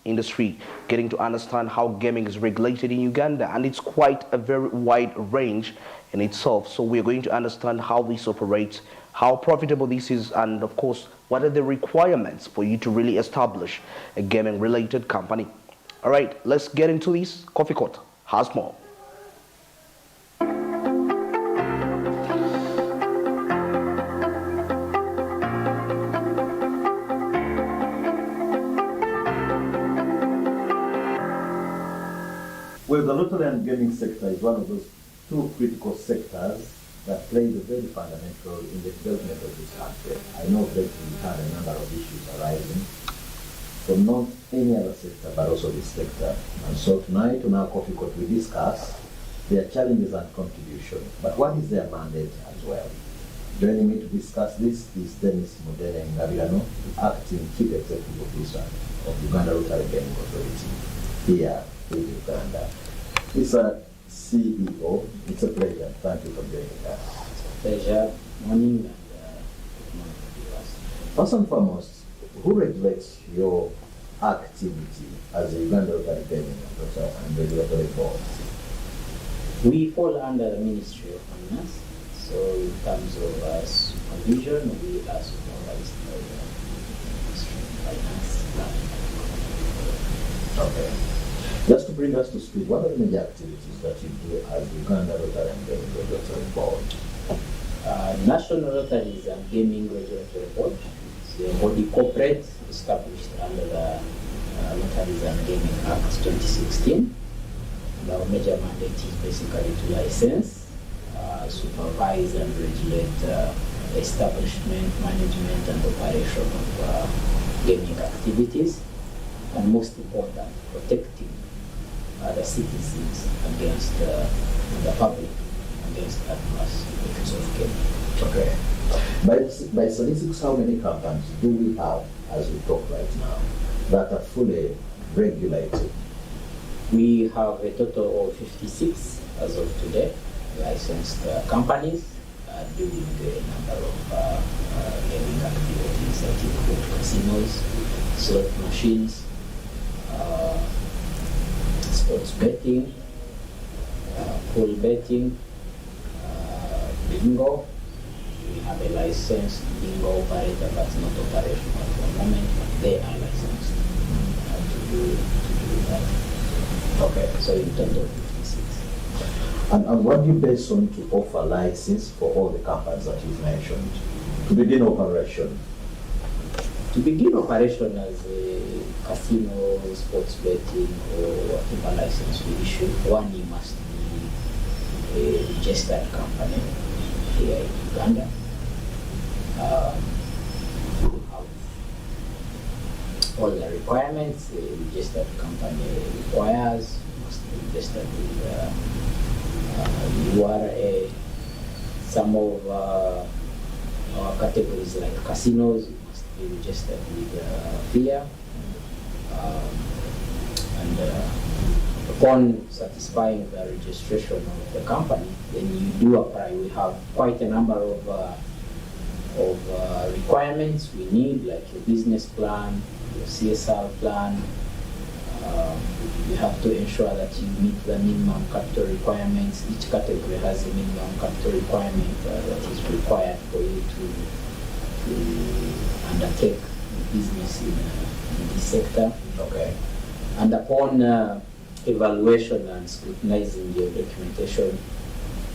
industry, getting to understand how gaming is regulated in Uganda, and it's quite a very wide range in itself. So we're going to understand how this operates, how profitable this is, and of course, what are the requirements for you to really establish a gaming-related company. All right, let's get into this. Coffee Court has more. Well, the lottery and gaming sector is one of those two critical sectors that plays a very fundamental role in the development of this country. I know that we had a number of issues arising from not any other sector, but also this sector. And so tonight on our Coffee Court, we discuss their challenges and contribution, but what is their mandate as well. Joining me to discuss this is Dennis Mudene Ngabirano, the acting Chief Executive Officer of Uganda Lottery Gaming Authority here in Uganda. Mr. CEO, it's a pleasure. Thank you for joining us. Pleasure. Morning and good morning to viewers. First and foremost, who regulates your activity as a Uganda Lottery Gaming and Regulatory Board? We fall under the Ministry of Finance, so in terms of supervision, we are supervised by the Ministry of Finance. Okay. Just to bring us to speed, what are the major activities that you do as Uganda Lottery and Gaming Regulatory Board? National Lotteries and Gaming Regulatory Board is a body corporate established under the Lotteries and Gaming Act 2016. And our major mandate is basically to license, supervise and regulate establishment, management and operation of gaming activities, and most important, protecting the citizens against the public against adverse effects of gaming. Okay. By statistics, how many companies do we have as we talk right now that are fully regulated? We have a total of 56 as of today licensed companies doing a number of gaming activities that include casinos, slot machines, sports betting, pool betting, bingo. We have a licensed bingo operator that's not operational for the moment, but they are licensed to do that. Okay. So in total 56. And what do you base on to offer license for all the companies that you've mentioned to begin operation? To begin operation as a casino, sports betting, or whatever license we issue, one, you must be a registered company here in Uganda. We have all the requirements a registered company requires. You must be registered with URA. Some of our categories like casinos, registered with FIA, and upon satisfying the registration of the company, then you do apply. We have quite a number of requirements we need, like your business plan, your CSR plan. You have to ensure that you meet the minimum capital requirements. Each category has a minimum capital requirement that is required for you to undertake business in this sector. Okay. And upon evaluation and scrutinizing your documentation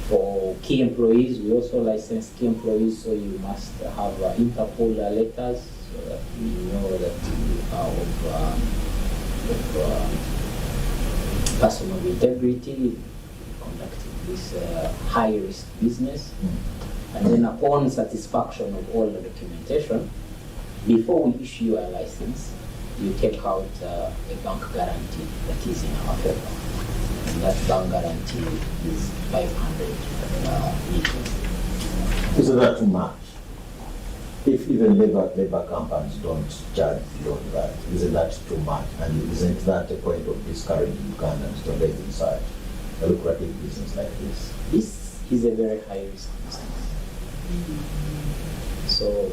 for key employees, we also license key employees, so you must have Interpol letters so that we know that you are of person of integrity conducting this high-risk business. And then upon satisfaction of all the documentation, before we issue you a license, you take out a bank guarantee that is in our favor. And that bank guarantee is 500 million. Isn't that too much? If even labor companies don't charge beyond that, isn't that too much? And isn't that a point of discouraging Ugandans to engage in such a lucrative business like this? This is a very high-risk business. So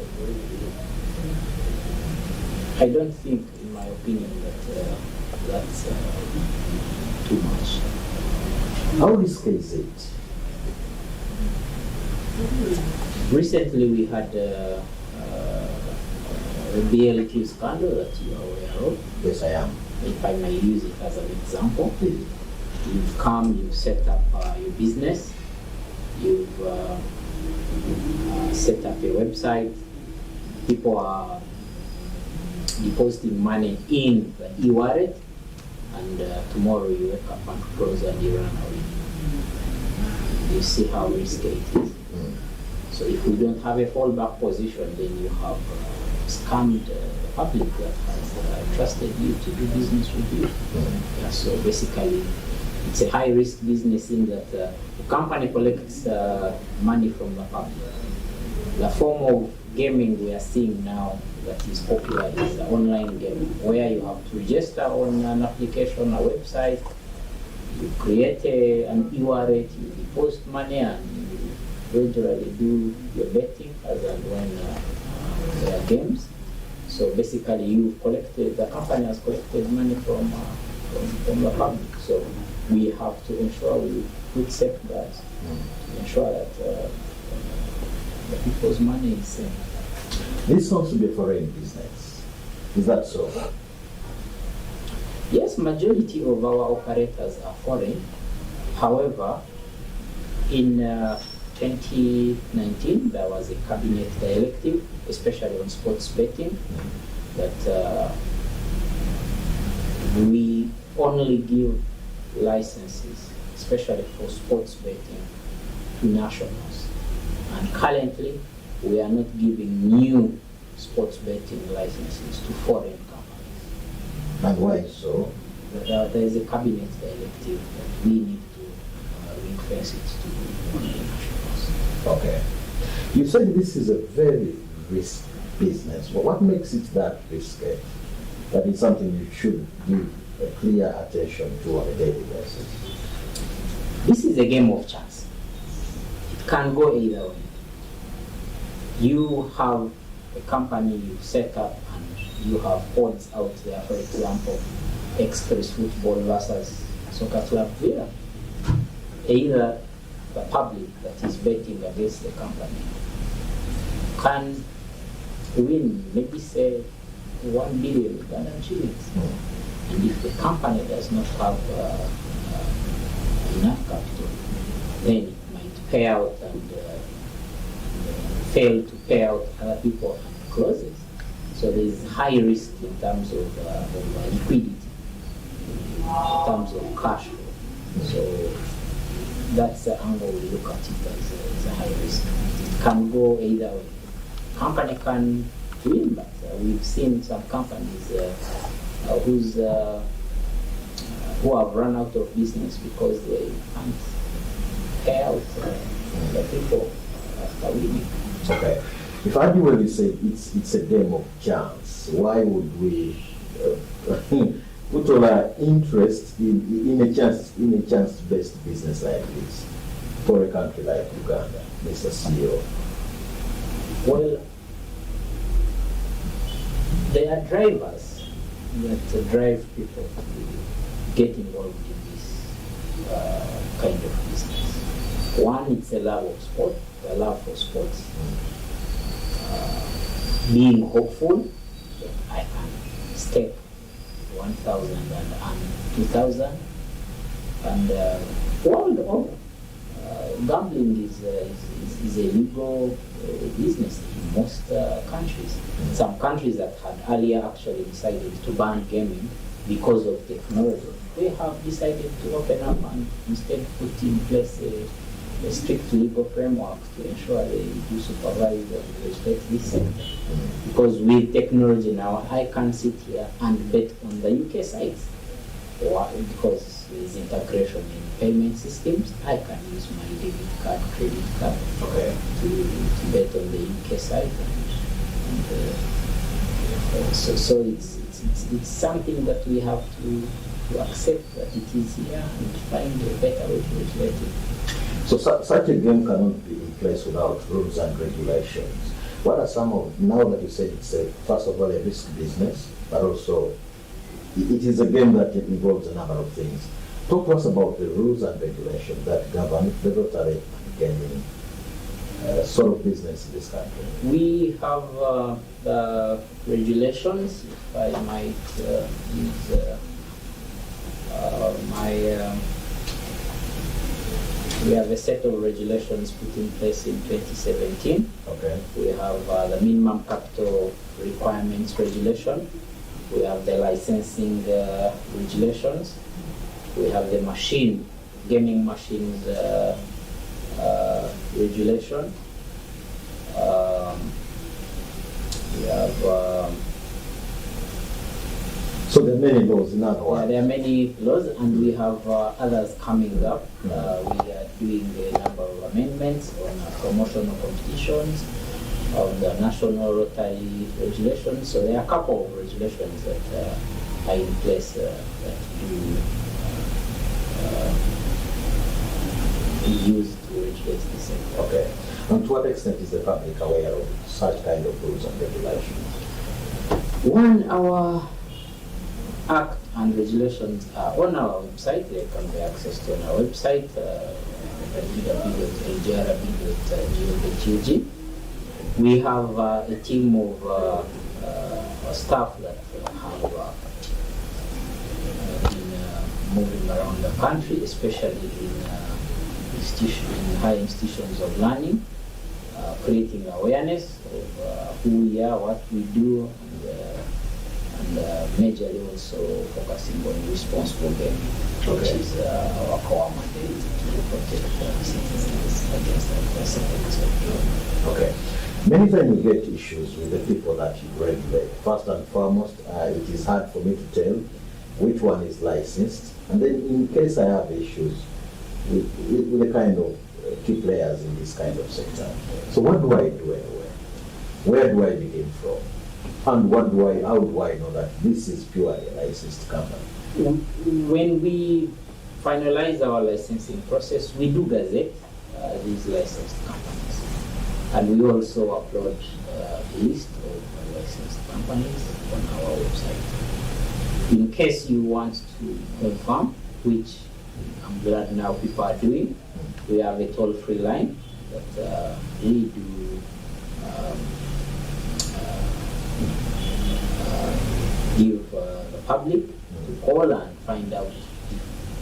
I don't think, in my opinion, that that's too much. How risky is it? Recently, we had a BLQ scandal that you are aware of. Yes, I am. If I may use it as an example, Please. you've come, you've set up your business, you've set up a website, people are depositing money in the e-wallet, and tomorrow you wake up and close and you run away. You see how risky it is. So if we don't have a fallback position, then you have scammed the public that has trusted you to do business with you. Yeah, so basically, it's a high-risk business in that the company collects money from the public. The form of gaming we are seeing now that is popular is the online gaming, where you have to register on an application, a website, you create an e-wallet, you deposit money, and you regularly do your betting as and when there are games. So basically, the company has collected money from the public. So we have to ensure we put safeguards to ensure that the people's money is safe. This sounds to be a foreign business. Is that so? Yes, majority of our operators are foreign. However, in 2019, there was a cabinet directive, especially on sports betting, that we only give licenses, especially for sports betting, to nationals. And currently, we are not giving new sports betting licenses to foreign companies. And why so? There is a cabinet directive that we need to ring-fence it to only nationals. Okay. You said this is a very risky business. But what makes it that risky? That is something you should give a clear attention to on a daily basis. This is a game of chance. It can go either way. You have a company you set up and you have odds out there, for example, Express Football versus Soccer Club Villa. Either the public that is betting against the company can win, maybe say 1 billion Ugandan shillings. And if the company does not have enough capital, then it might pay out and fail to pay out other people and closes. So there is high risk in terms of liquidity, in terms of cash flow. So that's the angle we look at it as a high risk. It can go either way. Company can win, but we've seen some companies who have run out of business because they can't pay out the people after winning. Okay. If I do what you say, it's a game of chance. Why would we put all our interest in a chance-based business like this for a country like Uganda, Mr. CEO? Well, there are drivers that drive people to get involved in this kind of business. One, it's a love of sport, a love for sports. Being hopeful that I can stake 1,000 and earn 2,000. And world over, gambling is a legal business in most countries. Some countries that had earlier actually decided to ban gaming because of technology, they have decided to open up and instead put in place a strict legal framework to ensure they do supervise and respect this sector. Because with technology now, I can sit here and bet on the UK sites. Why? Because there's integration in payment systems. I can use my debit card, credit card to bet on the UK site. So it's something that we have to accept that it is here and find a better way to regulate it. So such a game cannot be in place without rules and regulations. What are some of, now that you said it's first of all a risk business, but also it is a game that involves a number of things. Talk to us about the rules and regulations that govern the lottery and gaming sort of business in this country. We have the regulations, if I might use we have a set of regulations put in place in 2017. Okay. We have the minimum capital requirements regulation. We have the licensing regulations. We have the gaming machines regulation. We have so there are many laws in other words. there are many laws, and we have others coming up. We are doing a number of amendments on promotional competitions, of the national lottery regulations. So there are a couple of regulations that are in place that do used to regulate the sector. Okay. And to what extent is the public aware of such kind of rules and regulations? One, our Act and regulations are on our website. They can be accessed on our website, www.lgrb.go.ug. We have a team of staff that have been moving around the country, especially in high institutions of learning, creating awareness of who we are, what we do, and majorly also focusing on responsible gaming, which is our core mandate to protect citizens against adverse effects of gaming. Okay. Many times we get issues with the people that you regulate. First and foremost, it is hard for me to tell which one is licensed. And then in case I have issues with the kind of key players in this kind of sector. So what do I do anyway? Where do I begin from? And how do I know that this is purely a licensed company? When we finalize our licensing process, we do gazette these licensed companies. And we also upload a list of licensed companies on our website. In case you want to confirm, which I'm glad now people are doing, we have a toll-free line that we do give the public to call and find out if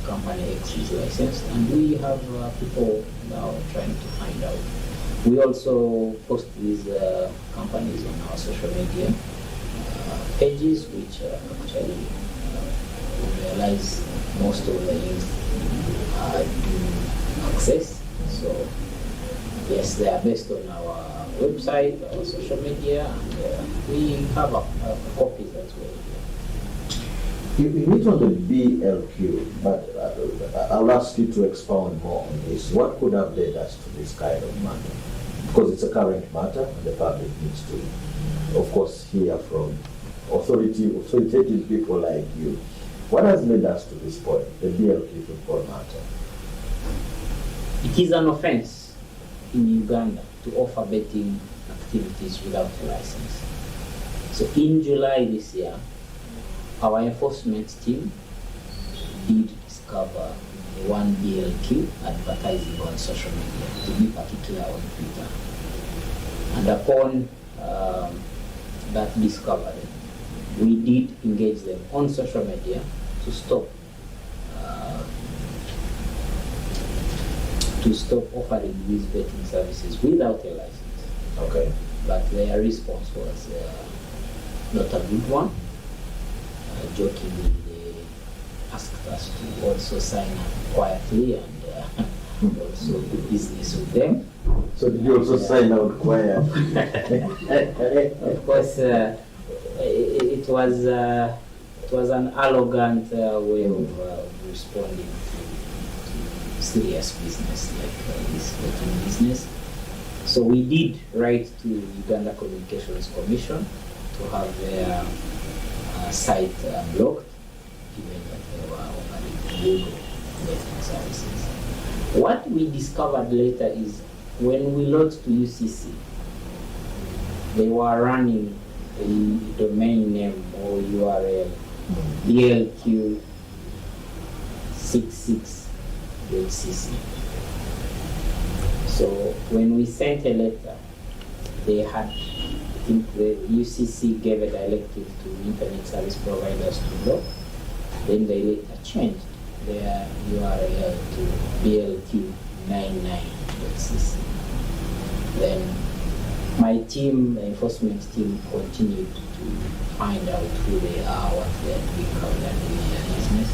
company X is licensed, and we have people now trying to find out. We also post these companies on our social media pages, which actually we realize most of the youth do access. So yes, they are based on our website, our social media, and we have copies as well. You hit on the BLQ, but I'll ask you to expound more on this. What could have led us to this kind of matter? Because it's a current matter, and the public needs to, of course, hear from authoritative people like you. What has led us to this point, the BLQ football matter? It is an offense in Uganda to offer betting activities without a license. So in July this year, our enforcement team did discover one BLQ advertising on social media, to be particular on Twitter. And upon that discovery, we did engage them on social media to stop offering these betting services without a license. Okay. But their response was not a good one. Jokingly, they asked us to also sign up quietly and also do business with them. So did you also sign out quietly? Of course, it was an arrogant way of responding to serious business like this betting business. So we did write to Uganda Communications Commission to have their site blocked, given that they were offering illegal betting services. What we discovered later is when we logged to UCC, they were running a domain name or URL BLQ 66.cc. So when we sent a letter, they had, I think the UCC gave a directive to internet service providers to block. Then they later changed their URL to BLQ 99.cc. Then my team, the enforcement team, continued to find out who they are, what they are doing, how they are doing their business.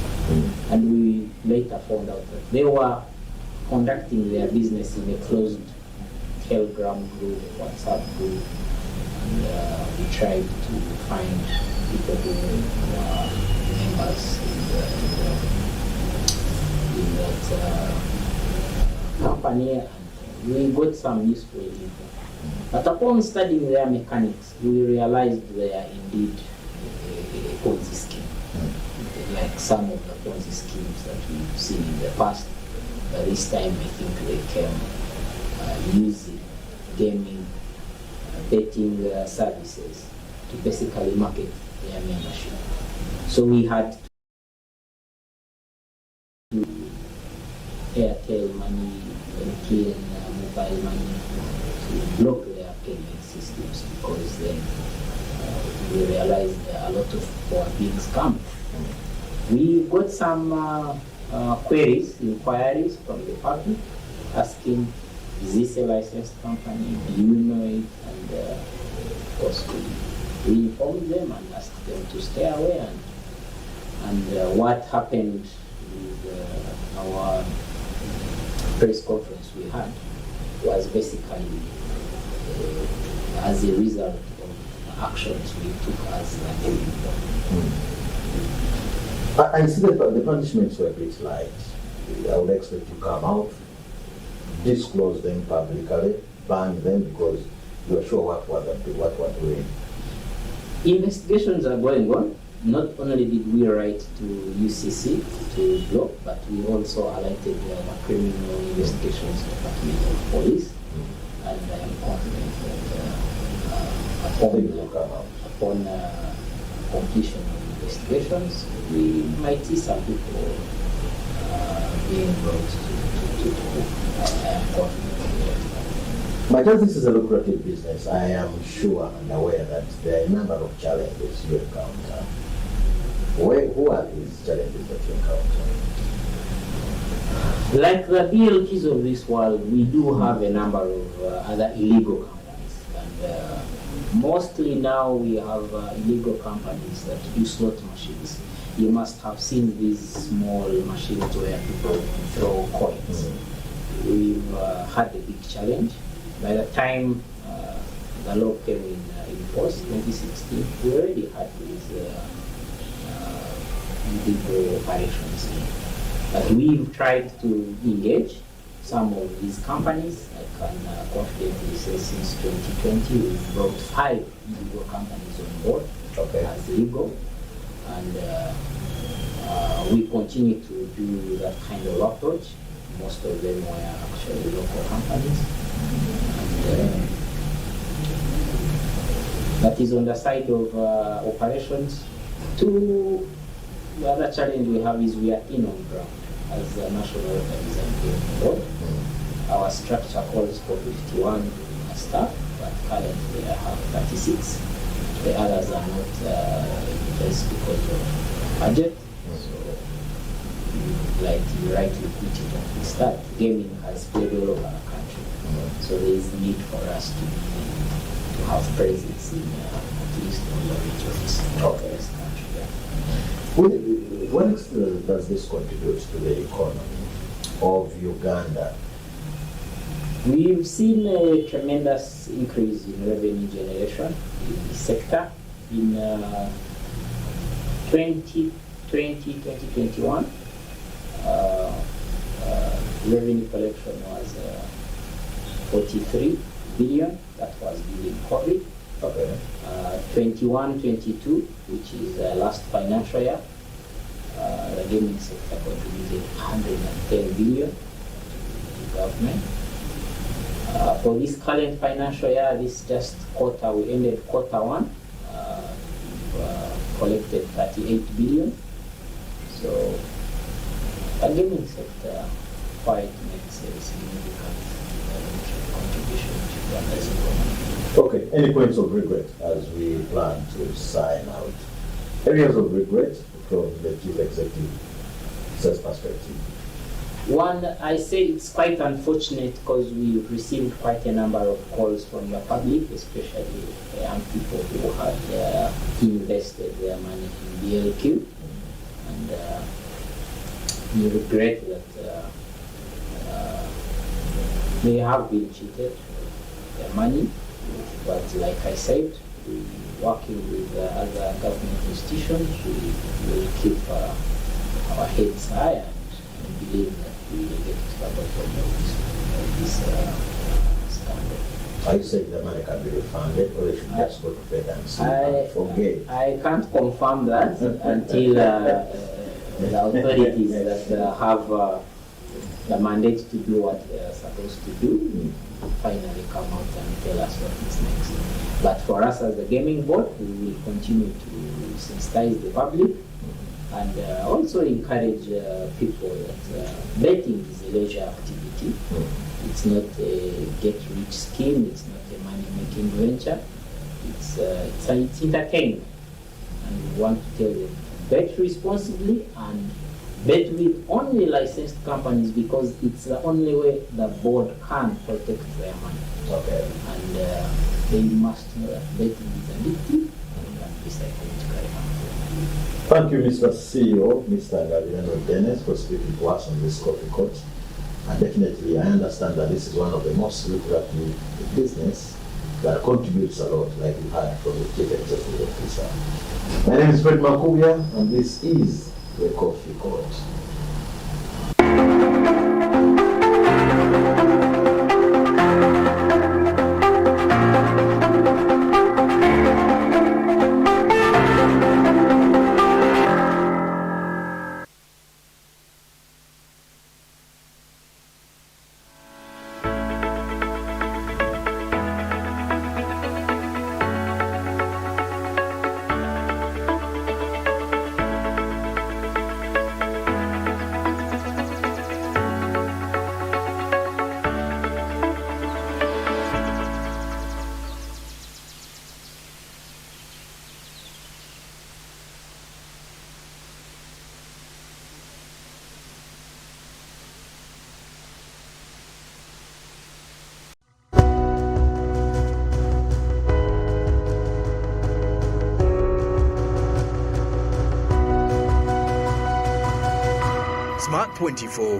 And we later found out that they were conducting their business in a closed Telegram group, WhatsApp group. And we tried to find people who were members in that company. And we got some useful info. But upon studying their mechanics, we realized they are indeed a Ponzi scheme. Like some of the Ponzi schemes that we've seen in the past. But this time I think they came using gaming, betting services to basically market their membership. So we had to Airtel money, MTN mobile money to block their payment systems, because then we realized a lot of people are being scammed. We got some inquiries from the public asking, is this a licensed company? Do you know it? And of course we informed them and asked them to stay away. And what happened with our press conference we had was basically as a result of actions we took as a people. I see that the punishments were a bit light. I would expect you to come out, disclose them publicly, ban them because you are sure what we're doing. Investigations are going on. Not only did we write to UCC to block, but we also alerted the Criminal Investigations Department of Police, and I am confident that upon completion of investigations, we might see some people being brought to court. I am confident. But as this is a lucrative business, I am sure and aware that there are a number of challenges you encounter. Who are these challenges that you encounter? Like the BLTs of this world, we do have a number of other illegal companies. And mostly now we have illegal companies that do slot machines. You must have seen these small machines where people throw coins. We've had a big challenge. By the time the law came in force, 2016, we already had these illegal operations. But we've tried to engage some of these companies. I can confidently say since 2020, we've brought 5 illegal companies on board as legal. And we continue to do that kind of approach. Most of them were actually local companies. And that is on the side of operations. The other challenge we have is we are in on ground as a national design board. Our structure calls for 51 staff, but currently I have 36. The others are not in place because of budget. So, like you rightly put it at the start, gaming has spread all over the country. So there is need for us to have presence in at least all the regions of this country. Yeah. What does this contribute to the economy of Uganda? We've seen a tremendous increase in revenue generation in the sector. In 2020-2021, revenue collection was 43 billion. That was during COVID. 21-22, which is last financial year, the gaming sector contributed 110 billion to the government. For this current financial year, this just quarter, we ended quarter 1, collected projected 38 billion. So the gaming sector quite makes a significant contribution to Rwanda's economy. Okay, any points of regret as we plan to sign out? Areas of regret from the chief executive's perspective. One, I say it's quite unfortunate because we received quite a number of calls from the public, especially young people who had invested their money in BLQ. And we regret that they have been cheated of their money. But like I said, we working with other government institutions, we will keep our heads high and believe that we will get to the bottom of this scandal. Are you saying the money can be refunded, or they should just go to bed and sleep and forget? I can't confirm that until the authorities that have the mandate to do what they are supposed to do finally come out and tell us what is next. But for us as the gaming board, we will continue to sensitize the public and also encourage people that betting is a leisure activity. It's not a get-rich scheme. It's not a money-making venture. It's entertainment, and we want to tell them bet responsibly and bet with only licensed companies because it's the only way the board can protect their money. Okay. And they must know that betting is addictive and can be psychologically harmful. Thank you, Mr. CEO, Mr. Gabriel Dennis, for speaking to us on this coffee court. And definitely, I understand that this is one of the most lucrative business that contributes a lot, like we heard from the Chief Executive Officer. My name is Fred Makubia, and this is the Coffee Court. Smart 24